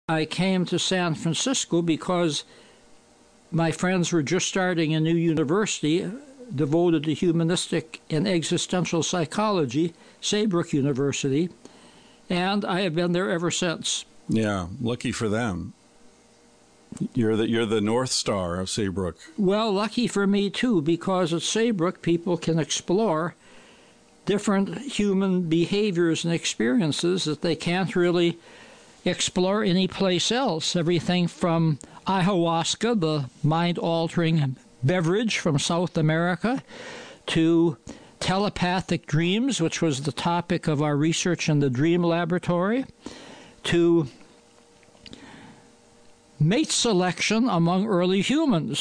I came to San Francisco because my friends were just starting a new university devoted to humanistic and existential psychology, Saybrook University, and I have been there ever since. Yeah, lucky for them. You're the North Star of Saybrook. Well, lucky for me, too, because at Saybrook, people can explore different human behaviors and experiences that they can't really explore anyplace else. Everything from ayahuasca, the mind-altering beverage from South America, to telepathic dreams, which was the topic of our research in the Dream Laboratory, to mate selection among early humans.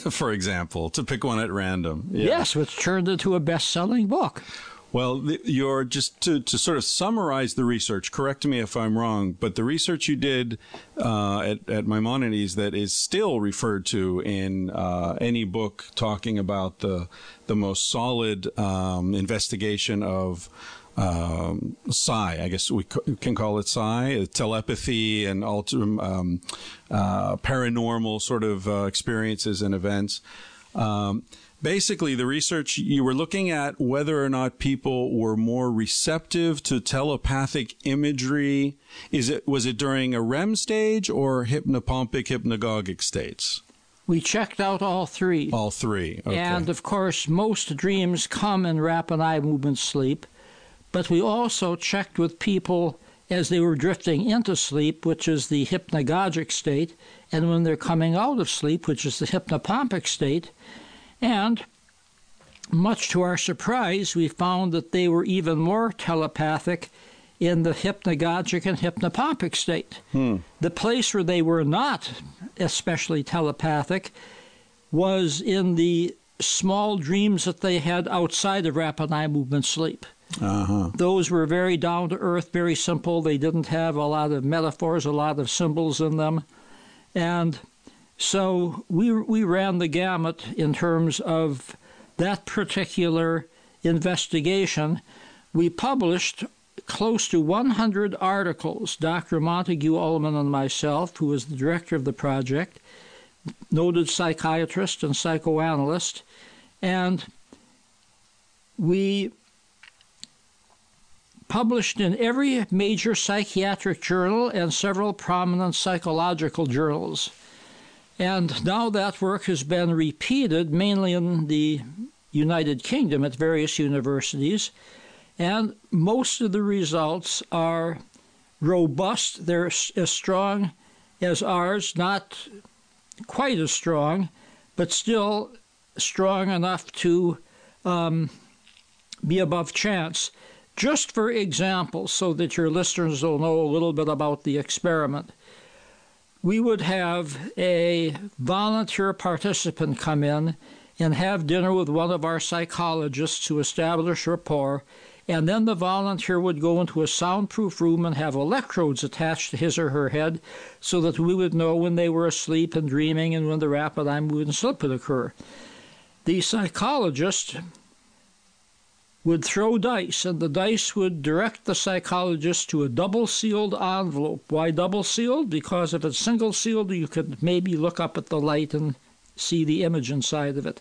For example, to pick one at random. Yeah. Yes, which turned into a best-selling book. Well, you're just to sort of summarize the research, correct me if I'm wrong, but the research you did at Maimonides that is still referred to in any book talking about the most solid investigation of psi, I guess we can call it psi, telepathy and paranormal sort of experiences and events. Basically, the research, you were looking at whether or not people were more receptive to telepathic imagery. Was it during a REM stage or hypnopompic, hypnagogic states? We checked out all three. All three, okay. And, of course, most dreams come in rapid eye movement sleep, but we also checked with people as they were drifting into sleep, which is the hypnagogic state, and when they're coming out of sleep, which is the hypnopompic state. And, much to our surprise, we found that they were even more telepathic in the hypnagogic and hypnopompic state. The place where they were not especially telepathic was in the small dreams that they had outside of rapid eye movement sleep. Those were very down-to-earth, very simple. They didn't have a lot of metaphors, a lot of symbols in them. And so we ran the gamut in terms of that particular investigation. We published close to 100 articles. Dr. Montague Ullman and myself, who was the director of the project, noted psychiatrist and psychoanalyst, and we published in every major psychiatric journal and several prominent psychological journals. And now that work has been repeated, mainly in the United Kingdom at various universities, and most of the results are robust. They're as strong as ours, not quite as strong, but still strong enough to be above chance. Just for example, so that your listeners will know a little bit about the experiment, we would have a volunteer participant come in and have dinner with one of our psychologists to establish rapport, and then the volunteer would go into a soundproof room and have electrodes attached to his or her head so that we would know when they were asleep and dreaming and when the rapid eye movement sleep would occur. The psychologist would throw dice, and the dice would direct the psychologist to a double-sealed envelope. Why double-sealed? Because if it's single-sealed, you could maybe look up at the light and see the image inside of it.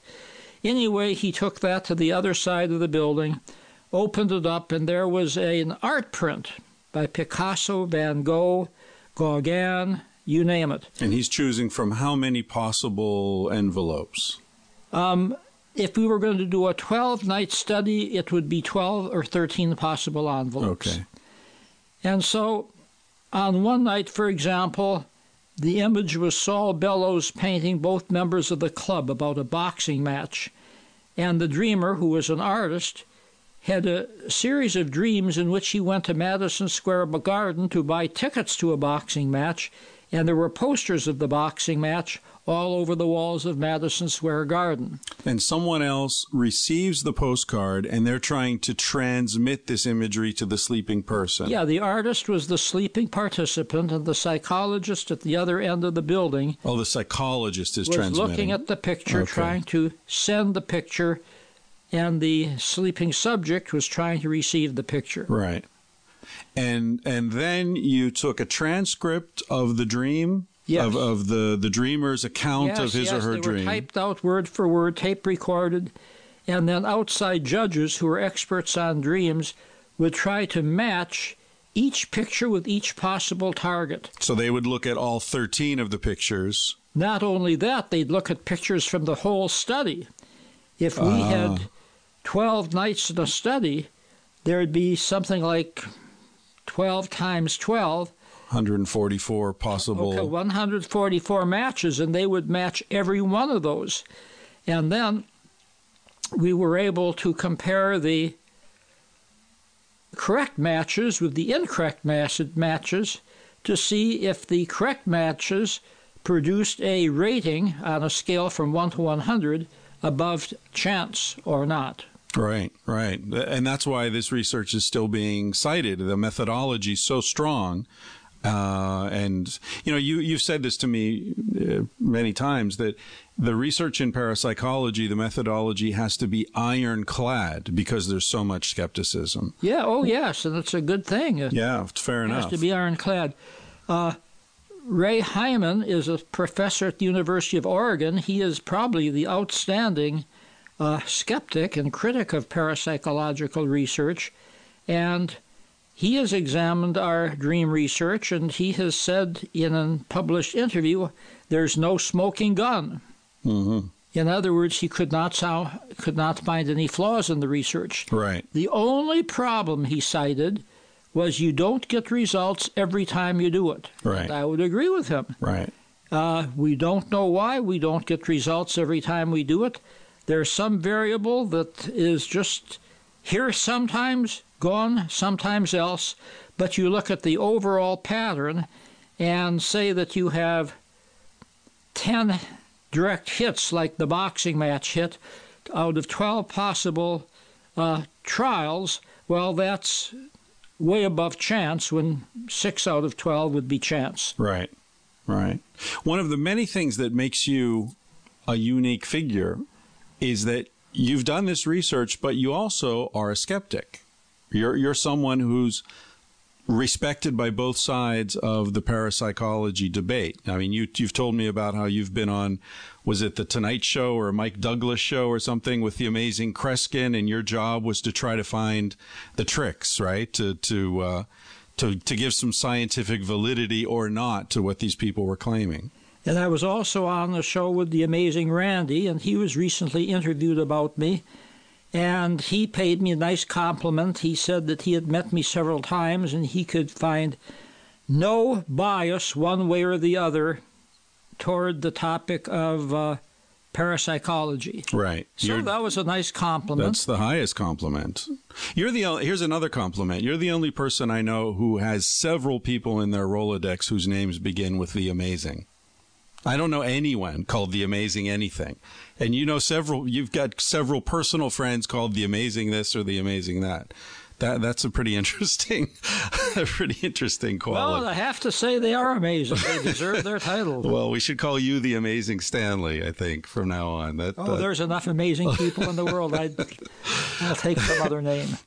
Anyway, he took that to the other side of the building, opened it up, and there was an art print by Picasso, Van Gogh, Gauguin, you name it. And he's choosing from how many possible envelopes? If we were going to do a 12-night study, it would be 12 or 13 possible envelopes. Okay. And so on one night, for example, the image was Saul Bellows painting both members of the club about a boxing match. And the dreamer, who was an artist, had a series of dreams in which he went to Madison Square Garden to buy tickets to a boxing match, and there were posters of the boxing match all over the walls of Madison Square Garden. And someone else receives the postcard, and they're trying to transmit this imagery to the sleeping person. Yeah, the artist was the sleeping participant, and the psychologist at the other end of the building... Oh, the psychologist is was transmitting. looking at the picture, Okay. trying to send the picture, and the sleeping subject was trying to receive the picture. Right. And then you took a transcript of the dream, Yes. of the dreamer's account of his or her they dream. were typed out word for word, tape recorded, and then outside judges who were experts on dreams would try to match each picture with each possible target. So they would look at all 13 of the pictures. Not only that, they'd look at pictures from the whole study. If we had 12 nights in a study, there'd be something like 12 times 12. 144 possible. Okay, 144 matches, and they would match every one of those. And then we were able to compare the correct matches with the incorrect matches to see if the correct matches produced a rating on a scale from 1 to 100 above chance or not. Right, right. And that's why this research is still being cited. The methodology is so strong. And, you know, you've said this to me many times, that the research in parapsychology, the methodology has to be ironclad because there's so much skepticism. Yeah, oh yes, and it's a good thing. Yeah, fair enough. It has to be ironclad. Ray Hyman is a professor at the University of Oregon. He is probably the outstanding skeptic and critic of parapsychological research, and he has examined our dream research, and he has said in a published interview, there's no smoking gun. Mm-hmm. In other words, he could not find any flaws in the research. Right. The only problem he cited was you don't get results every time you do it. Right. And I would agree with him. Right. We don't know why we don't get results every time we do it. There's some variable that is just here sometimes, gone sometimes else, but you look at the overall pattern and say that you have 10 direct hits like the boxing match hit out of 12 possible trials. Well, that's way above chance when 6 out of 12 would be chance. Right, right. One of the many things that makes you a unique figure is that you've done this research, but you also are a skeptic. You're someone who's respected by both sides of the parapsychology debate. I mean, you've told me about how you've been on, was it the Tonight Show or a Mike Douglas show or something with the amazing Kreskin, and your job was to try to find the tricks, right? To give some scientific validity or not to what these people were claiming. And I was also on the show with the amazing Randy, and he was recently interviewed about me. And he paid me a nice compliment. He said that he had met me several times and he could find no bias one way or the other toward the topic of parapsychology. Right. So that was a nice compliment. That's the highest compliment. Here's another compliment. You're the only person I know who has several people in their Rolodex whose names begin with the amazing. I don't know anyone called the amazing anything. And you've got several personal friends called the amazing this or the amazing that. That's a pretty interesting quality. Well, I have to say they are amazing. They deserve their title. Well, we should call you the amazing Stanley, I think, from now on. There's enough amazing people in the world. I'll take some other name.